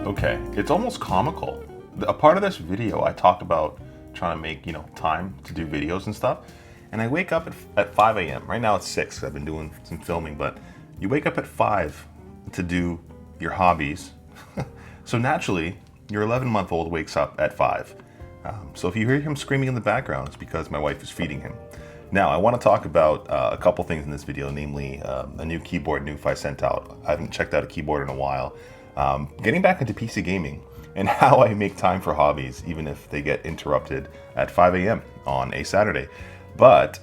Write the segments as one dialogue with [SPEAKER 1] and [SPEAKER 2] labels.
[SPEAKER 1] Okay, it's almost comical. A part of this video, I talked about trying to make, time to do videos and stuff. And I wake up at 5 a.m. Right now it's 6. I've been doing some filming, but you wake up at 5 to do your hobbies. So naturally, your 11-month-old wakes up at 5. So if you hear him screaming in the background, it's because my wife is feeding him. Now, I want to talk about a couple things in this video, namely a new keyboard Nuphy sent out. I haven't checked out a keyboard in a while. Getting back into PC gaming and how I make time for hobbies, even if they get interrupted at 5 a.m. on a Saturday. But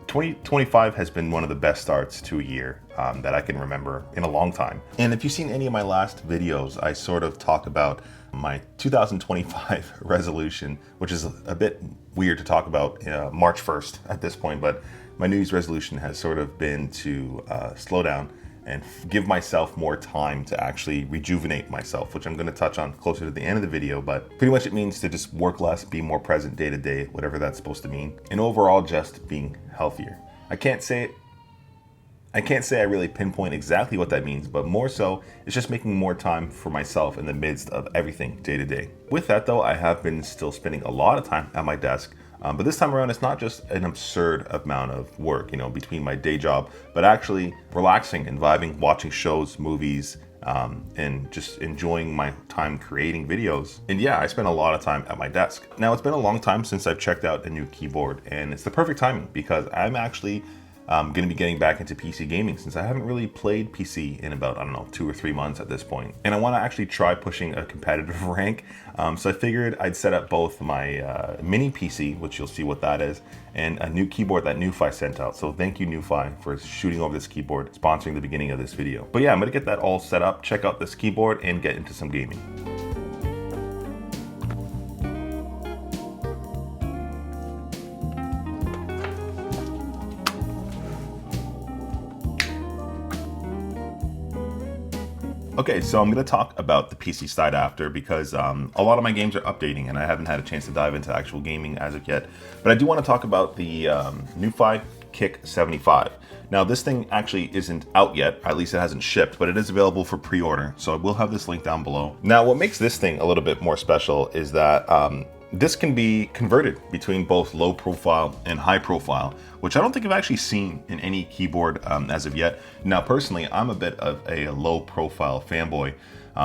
[SPEAKER 1] 2025 has been one of the best starts to a year that I can remember in a long time. And if you've seen any of my last videos, I sort of talk about my 2025 resolution, which is a bit weird to talk about March 1st at this point, but my New Year's resolution has sort of been to slow down and give myself more time to actually rejuvenate myself, which I'm going to touch on closer to the end of the video. But pretty much it means to just work less, be more present day to day, whatever that's supposed to mean, and overall just being healthier. I can't say I really pinpoint exactly what that means, but more so, it's just making more time for myself in the midst of everything day to day. With that though, I have been still spending a lot of time at my desk. But this time around, it's not just an absurd amount of work, between my day job, but actually relaxing and vibing, watching shows, movies, and just enjoying my time creating videos. And yeah, I spend a lot of time at my desk. Now, it's been a long time since I've checked out a new keyboard, and it's the perfect timing because I'm actually going to be getting back into PC gaming since I haven't really played PC in about, 2 or 3 months at this point. And I want to actually try pushing a competitive rank. So I figured I'd set up both my mini PC, which you'll see what that is, and a new keyboard that Nuphy sent out. So thank you, Nuphy, for shooting over this keyboard, sponsoring the beginning of this video. But yeah, I'm going to get that all set up, check out this keyboard, and get into some gaming. Okay, so I'm going to talk about the PC side after because a lot of my games are updating and I haven't had a chance to dive into actual gaming as of yet. But I do want to talk about the Nuphy Kick75. Now this thing actually isn't out yet, at least it hasn't shipped, but it is available for pre-order. So I will have this link down below. Now what makes this thing a little bit more special is that this can be converted between both low profile and high profile, which I don't think I've actually seen in any keyboard as of yet. Now, personally, I'm a bit of a low profile fanboy,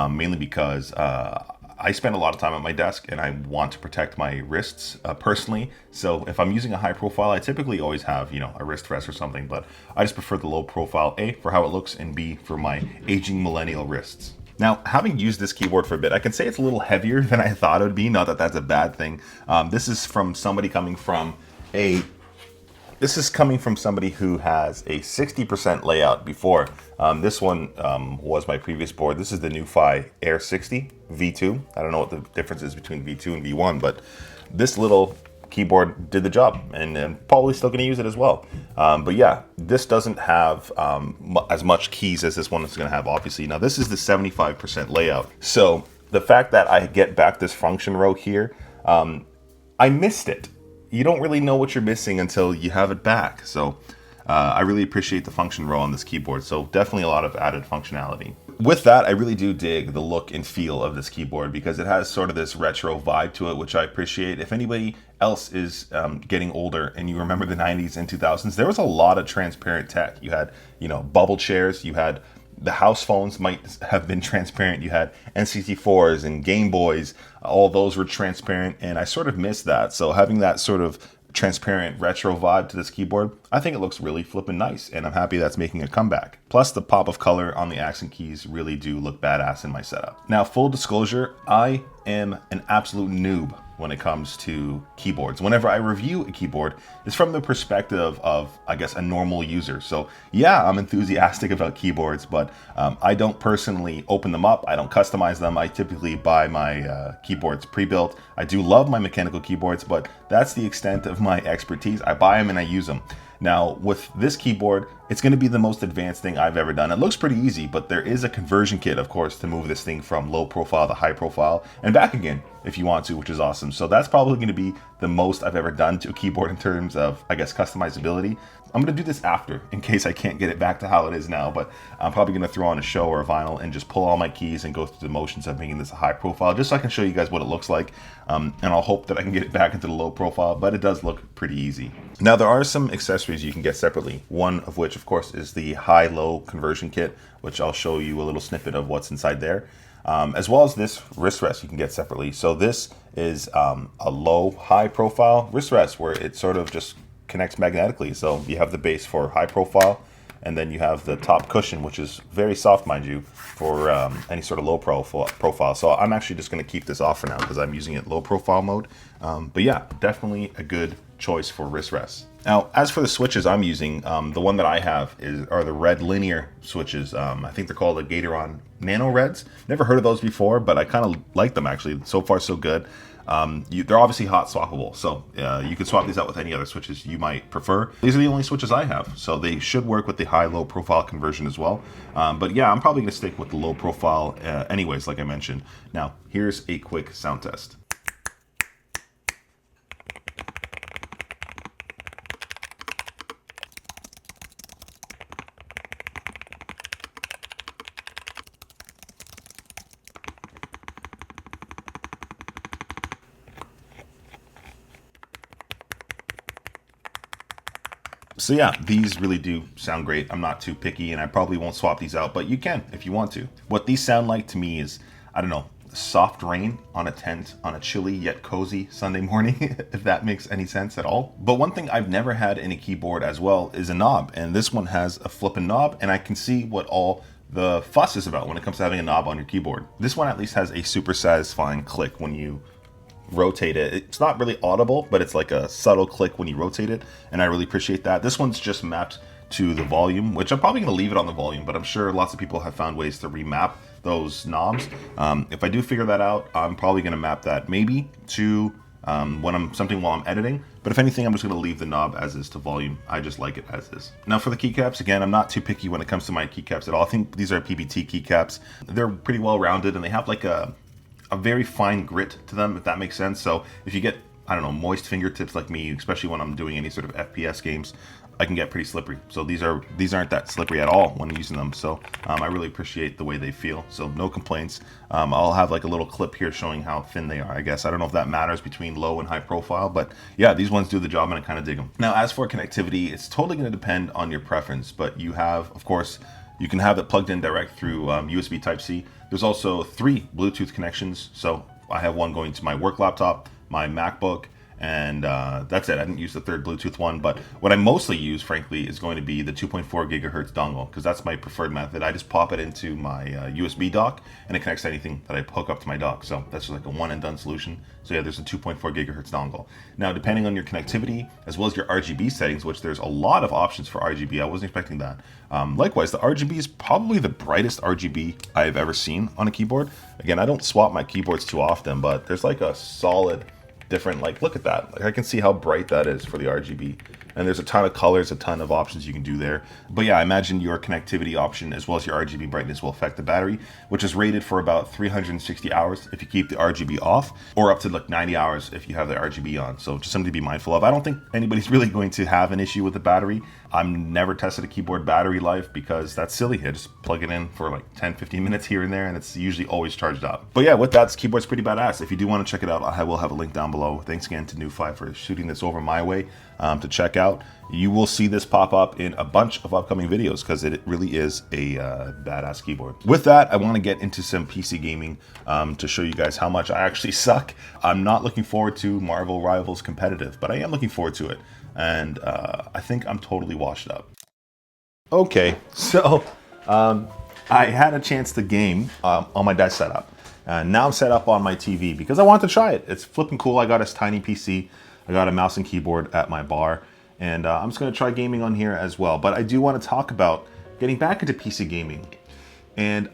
[SPEAKER 1] mainly because I spend a lot of time at my desk and I want to protect my wrists personally. So if I'm using a high profile, I typically always have, a wrist rest or something, but I just prefer the low profile, A, for how it looks, and B, for my aging millennial wrists. Now, having used this keyboard for a bit, I can say it's a little heavier than I thought it would be. Not that that's a bad thing. This is from somebody coming from somebody who has a 60% layout before. This one was my previous board. This is the Nuphy Air 60 V2. I don't know what the difference is between V2 and V1, but this little keyboard did the job, and I'm probably still going to use it as well. But yeah, this doesn't have as much keys as this one is going to have, obviously. Now this is the 75% layout. So the fact that I get back this function row here, I missed it. You don't really know what you're missing until you have it back. So I really appreciate the function row on this keyboard. So definitely a lot of added functionality. With that, I really do dig the look and feel of this keyboard because it has sort of this retro vibe to it, which I appreciate. If anybody else is getting older and you remember the 90s and 2000s, there was a lot of transparent tech. You had, bubble chairs, you had the house phones might have been transparent. You had N64s and Game Boys, all those were transparent, and I sort of missed that. So having that sort of transparent retro vibe to this keyboard, I think it looks really flippin' nice, and I'm happy that's making a comeback. Plus the pop of color on the accent keys really do look badass in my setup. Now, full disclosure, I am an absolute noob when it comes to keyboards. Whenever I review a keyboard, it's from the perspective of, I guess, a normal user. So yeah, I'm enthusiastic about keyboards, but I don't personally open them up. I don't customize them. I typically buy my keyboards pre-built. I do love my mechanical keyboards, but that's the extent of my expertise. I buy them and I use them. Now, with this keyboard, it's going to be the most advanced thing I've ever done. It looks pretty easy, but there is a conversion kit, of course, to move this thing from low profile to high profile and back again if you want to, which is awesome. So that's probably going to be the most I've ever done to a keyboard in terms of, I guess, customizability. I'm gonna do this after, in case I can't get it back to how it is now, but I'm probably gonna throw on a show or a vinyl and just pull all my keys and go through the motions of making this a high profile, just so I can show you guys what it looks like. And I'll hope that I can get it back into the low profile, but it does look pretty easy. Now, there are some accessories you can get separately, one of which, of course, is the high-low conversion kit, which I'll show you a little snippet of what's inside there. As well as this wrist rest you can get separately. So this is a low, high profile wrist rest where it sort of just connects magnetically. So you have the base for high profile, and then you have the top cushion, which is very soft, mind you, for any sort of low profile. So I'm actually just going to keep this off for now because I'm using it low profile mode. But yeah, definitely a good choice for wrist rests. Now, as for the switches I'm using, the one that I have are the red linear switches. I think they're called the Gateron Nano Reds. Never heard of those before, but I kind of like them actually. So far, so good. They're obviously hot swappable, so you can swap these out with any other switches you might prefer. These are the only switches I have, so they should work with the high-low profile conversion as well. But yeah, I'm probably going to stick with the low profile anyways, like I mentioned. Now, here's a quick sound test. So yeah, these really do sound great. I'm not too picky and I probably won't swap these out, but you can if you want to. What these sound like to me is, I don't know, soft rain on a tent on a chilly yet cozy Sunday morning, if that makes any sense at all. But one thing I've never had in a keyboard as well is a knob, and this one has a flipping knob, and I can see what all the fuss is about when it comes to having a knob on your keyboard. This one at least has a super satisfying click when you rotate it. It's not really audible, but it's like a subtle click when you rotate it, and I really appreciate that. This one's just mapped to the volume, which I'm probably going to leave it on the volume, but I'm sure lots of people have found ways to remap those knobs. If I do figure that out, I'm probably going to map that maybe to while I'm editing, but if anything, I'm just going to leave the knob as is to volume. I just like it as is. Now for the keycaps, again, I'm not too picky when it comes to my keycaps at all. I think these are PBT keycaps. They're pretty well rounded, and they have like a very fine grit to them, if that makes sense. So if you get, I don't know, moist fingertips like me, especially when I'm doing any sort of FPS games, I can get pretty slippery. So these aren't that slippery at all when using them. So I really appreciate the way they feel. So no complaints. I'll have like a little clip here showing how thin they are, I guess. I don't know if that matters between low and high profile, but yeah, these ones do the job and I kind of dig them. Now, as for connectivity, it's totally going to depend on your preference, but you have, of course, you can have it plugged in direct through USB Type-C. There's also 3 Bluetooth connections. So I have one going to my work laptop, my MacBook, and that's it. I didn't use the third Bluetooth one, but what I mostly use, frankly, is going to be the 2.4 gigahertz dongle, because that's my preferred method. I just pop it into my USB dock, and it connects to anything that I hook up to my dock. So that's just like a one and done solution. So yeah, there's a 2.4 gigahertz dongle. Now, depending on your connectivity, as well as your RGB settings, which there's a lot of options for RGB, I wasn't expecting that. Likewise, the RGB is probably the brightest RGB I've ever seen on a keyboard. Again, I don't swap my keyboards too often, but there's like a solid different, like, look at that. Like, I can see how bright that is for the RGB. And there's a ton of colors, a ton of options you can do there. But yeah, I imagine your connectivity option as well as your RGB brightness will affect the battery, which is rated for about 360 hours if you keep the RGB off, or up to like 90 hours if you have the RGB on. So just something to be mindful of. I don't think anybody's really going to have an issue with the battery. I've never tested a keyboard battery life because that's silly. I just plug it in for like 10-15 minutes here and there, and it's usually always charged up. But yeah, with that, this keyboard's pretty badass. If you do want to check it out, I will have a link down below. Thanks again to Nuphy for shooting this over my way to check out. You will see this pop up in a bunch of upcoming videos because it really is a badass keyboard. With that, I want to get into some PC gaming to show you guys how much I actually suck. I'm not looking forward to Marvel Rivals competitive, but I am looking forward to it. And I think I'm totally washed up. Okay, so I had a chance to game on my desk setup. Now I'm set up on my TV because I wanted to try it. It's flipping cool. I got a tiny PC. I got a mouse and keyboard at my bar. And I'm just going to try gaming on here as well. But I do want to talk about getting back into PC gaming. And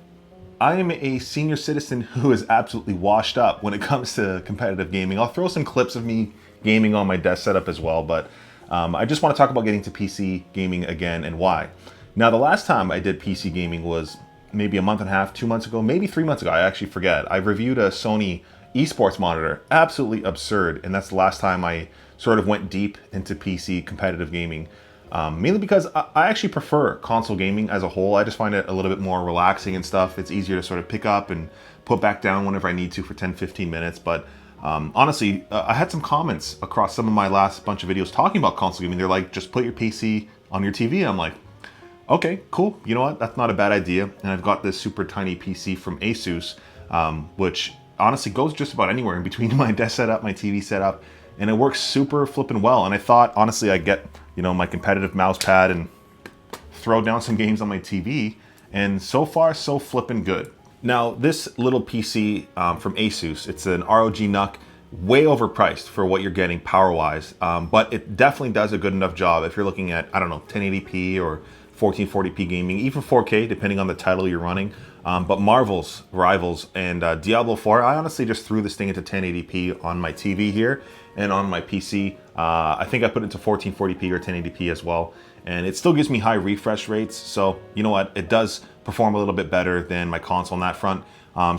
[SPEAKER 1] I am a senior citizen who is absolutely washed up when it comes to competitive gaming. I'll throw some clips of me gaming on my desk setup as well. But I just want to talk about getting to PC gaming again and why. Now, the last time I did PC gaming was maybe a month and a half, 2 months ago, maybe 3 months ago. I actually forget. I reviewed a Sony esports monitor. Absolutely absurd. And that's the last time I sort of went deep into PC competitive gaming. Mainly because I actually prefer console gaming as a whole. I just find it a little bit more relaxing and stuff. It's easier to sort of pick up and put back down whenever I need to for 10-15 minutes. But honestly, I had some comments across some of my last bunch of videos talking about console gaming. They're like, just put your PC on your TV. I'm like, okay, cool. You know what? That's not a bad idea. And I've got this super tiny PC from ASUS, which honestly goes just about anywhere in between my desk setup, my TV setup, and it works super flippin' well. And I thought, honestly, I'd get, you know, my competitive mouse pad and throw down some games on my TV, and so far, so flippin' good. Now, this little PC from ASUS, it's an ROG NUC, way overpriced for what you're getting power-wise, but it definitely does a good enough job if you're looking at, I don't know, 1080p or 1440p gaming, even 4K, depending on the title you're running. But Marvel's Rivals and Diablo 4, I honestly just threw this thing into 1080p on my TV here and on my PC. I think I put it into 1440p or 1080p as well, and it still gives me high refresh rates. So you know what, it does perform a little bit better than my console on that front.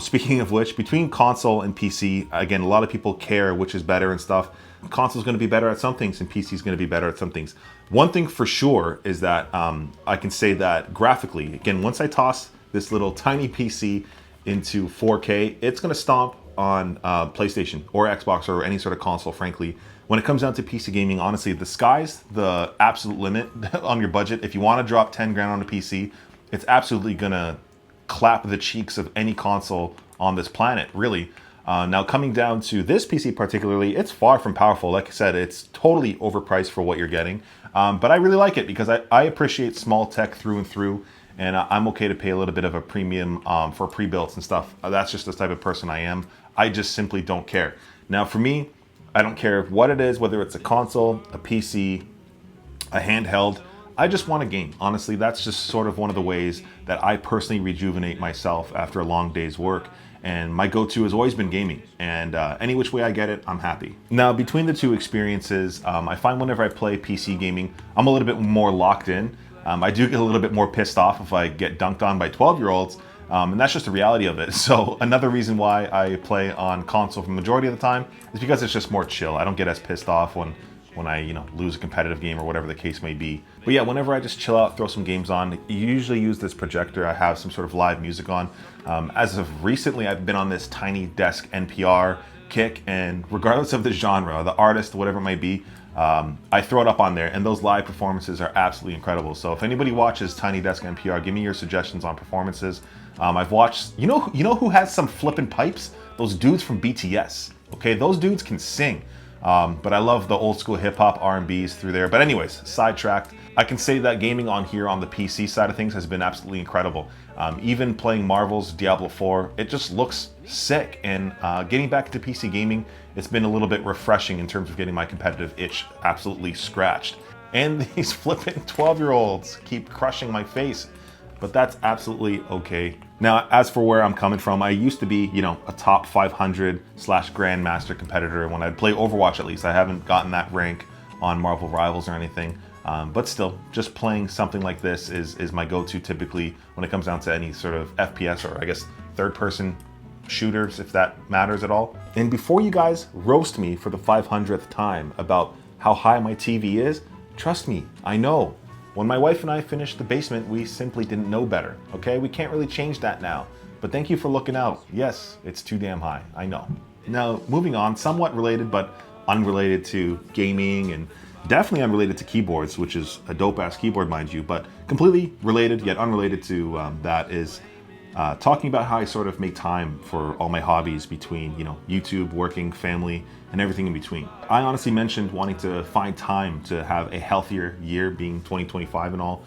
[SPEAKER 1] Speaking of which, between console and PC, again, a lot of people care which is better and stuff. Console's going to be better at some things and PC's going to be better at some things. One thing for sure is that I can say that graphically, again, once I toss this little tiny PC into 4K, it's going to stomp on PlayStation or Xbox or any sort of console, frankly. When it comes down to PC gaming, honestly, the sky's the absolute limit on your budget. If you want to drop 10 grand on a PC, it's absolutely going to clap the cheeks of any console on this planet, really. Now, coming down to this PC particularly, it's far from powerful. Like I said, it's totally overpriced for what you're getting. But I really like it because I appreciate small tech through and through, and I'm okay to pay a little bit of a premium for pre-builts and stuff. That's just the type of person I am. I just simply don't care. Now, for me, I don't care what it is, whether it's a console, a PC, a handheld. I just want a game. Honestly, that's just sort of one of the ways that I personally rejuvenate myself after a long day's work. And my go-to has always been gaming, and any which way I get it, I'm happy. Now, between the two experiences, I find whenever I play PC gaming, I'm a little bit more locked in. I do get a little bit more pissed off if I get dunked on by 12-year-olds, and that's just the reality of it. So another reason why I play on console for the majority of the time is because it's just more chill. I don't get as pissed off when I, you know, lose a competitive game or whatever the case may be. But yeah, whenever I just chill out, throw some games on, you usually use this projector. I have some sort of live music on. As of recently, I've been on this tiny desk NPR kick, and regardless of the genre, the artist, whatever it might be, I throw it up on there, and those live performances are absolutely incredible. So if anybody watches Tiny Desk NPR, give me your suggestions on performances. I've watched, you know who has some flippin' pipes? Those dudes from BTS. Okay, those dudes can sing. But I love the old school hip hop R&Bs through there. But anyways, sidetracked. I can say that gaming on here on the PC side of things has been absolutely incredible. Even playing Marvel's Diablo 4, it just looks sick. And getting back into PC gaming, it's been a little bit refreshing in terms of getting my competitive itch absolutely scratched. And these flipping 12-year-olds keep crushing my face. But that's absolutely okay. Now, as for where I'm coming from, I used to be, you know, a top 500/Grandmaster competitor when I'd play Overwatch at least. I haven't gotten that rank on Marvel Rivals or anything. But still, just playing something like this is my go-to typically when it comes down to any sort of FPS or I guess third-person shooters, if that matters at all. And before you guys roast me for the 500th time about how high my TV is, trust me, I know. When my wife and I finished the basement, we simply didn't know better, okay? We can't really change that now. But thank you for looking out. Yes, it's too damn high, I know. Now, moving on, somewhat related but unrelated to gaming and definitely unrelated to keyboards, which is a dope-ass keyboard, mind you, but completely related yet unrelated to that is talking about how I sort of make time for all my hobbies between, you know, YouTube, working, family, and everything in between. I honestly mentioned wanting to find time to have a healthier year, being 2025 and all,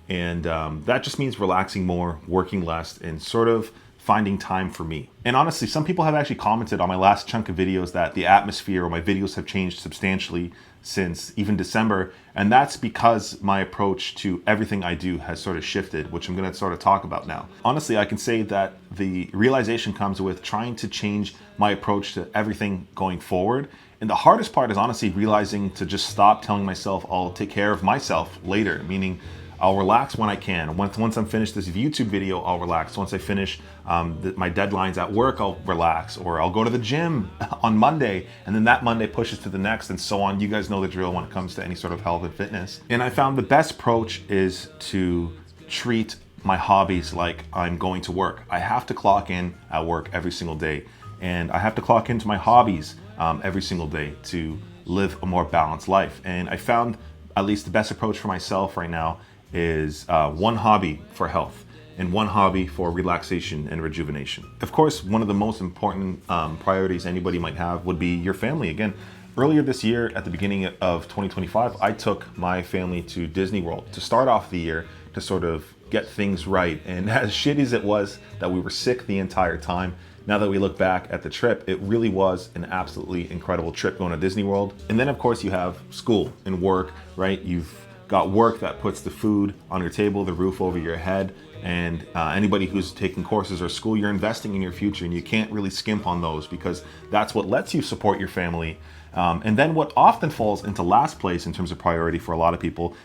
[SPEAKER 1] and that just means relaxing more, working less, and sort of finding time for me. And honestly, some people have actually commented on my last chunk of videos that the atmosphere or my videos have changed substantially since even December, and that's because my approach to everything I do has sort of shifted, which I'm going to sort of talk about now. Honestly, I can say that the realization comes with trying to change my approach to everything going forward, and the hardest part is honestly realizing to just stop telling myself I'll take care of myself later, meaning I'll relax when I can. Once I'm finished this YouTube video, I'll relax. Once I finish my deadlines at work, I'll relax. Or I'll go to the gym on Monday, and then that Monday pushes to the next, and so on. You guys know the drill when it comes to any sort of health and fitness. And I found the best approach is to treat my hobbies like I'm going to work. I have to clock in at work every single day, and I have to clock into my hobbies every single day to live a more balanced life. And I found at least the best approach for myself right now is one hobby for health and one hobby for relaxation and rejuvenation. Of course, one of the most important priorities anybody might have would be your family. Again, earlier this year, at the beginning of 2025, I took my family to Disney World to start off the year to sort of get things right. And as shitty as it was that we were sick the entire time, now that we look back at the trip, it really was an absolutely incredible trip going to Disney World. And then of course you have school and work, right? You've got work that puts the food on your table, the roof over your head, and anybody who's taking courses or school, you're investing in your future, and you can't really skimp on those because that's what lets you support your family. And then what often falls into last place in terms of priority for a lot of people,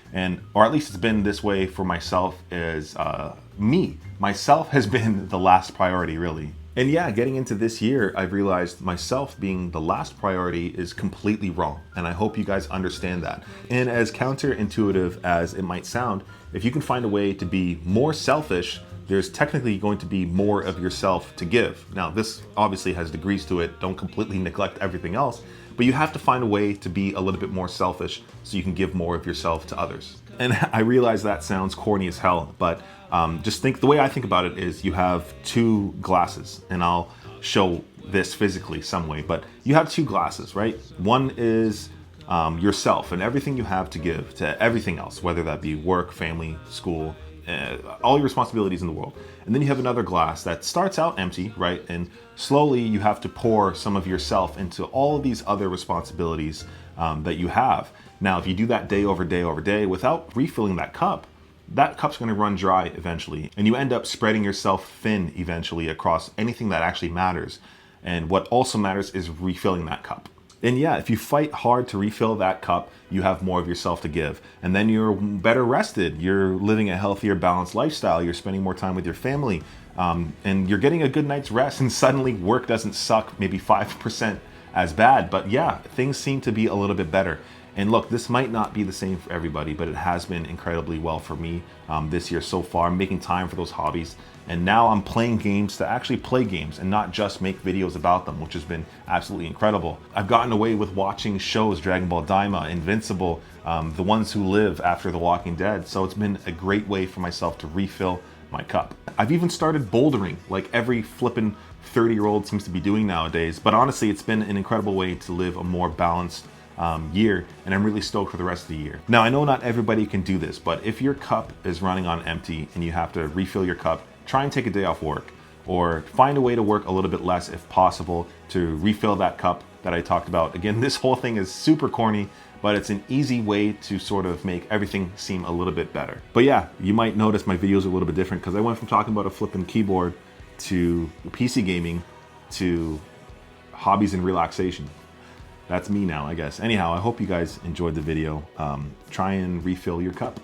[SPEAKER 1] or at least it's been this way for myself, is me. Myself has been the last priority, really. And yeah, getting into this year, I've realized myself being the last priority is completely wrong. And I hope you guys understand that. And as counterintuitive as it might sound, if you can find a way to be more selfish, there's technically going to be more of yourself to give. Now, this obviously has degrees to it. Don't completely neglect everything else, but you have to find a way to be a little bit more selfish so you can give more of yourself to others. And I realize that sounds corny as hell, but just think, the way I think about it is you have two glasses, and I'll show this physically some way, but you have two glasses, right? One is yourself and everything you have to give to everything else, whether that be work, family, school, all your responsibilities in the world. And then you have another glass that starts out empty, right? And slowly you have to pour some of yourself into all of these other responsibilities that you have. Now, if you do that day over day over day without refilling that cup's going to run dry eventually, and you end up spreading yourself thin eventually across anything that actually matters. And what also matters is refilling that cup. And yeah, if you fight hard to refill that cup, you have more of yourself to give. And then you're better rested. You're living a healthier, balanced lifestyle. You're spending more time with your family. And you're getting a good night's rest. And suddenly work doesn't suck maybe 5% as bad. But yeah, things seem to be a little bit better. And look, this might not be the same for everybody, but it has been incredibly well for me this year so far. I'm making time for those hobbies. And now I'm playing games to actually play games and not just make videos about them, which has been absolutely incredible. I've gotten away with watching shows, Dragon Ball Daima, Invincible, The Ones Who Live After The Walking Dead. So it's been a great way for myself to refill my cup. I've even started bouldering like every flippin' 30-year-old seems to be doing nowadays. But honestly, it's been an incredible way to live a more balanced year, and I'm really stoked for the rest of the year. Now, I know not everybody can do this, but if your cup is running on empty and you have to refill your cup, try and take a day off work, or find a way to work a little bit less if possible to refill that cup that I talked about. Again, this whole thing is super corny, but it's an easy way to sort of make everything seem a little bit better. But yeah, you might notice my videos are a little bit different because I went from talking about a flipping keyboard to PC gaming to hobbies and relaxation. That's me now, I guess. Anyhow, I hope you guys enjoyed the video. Try and refill your cup.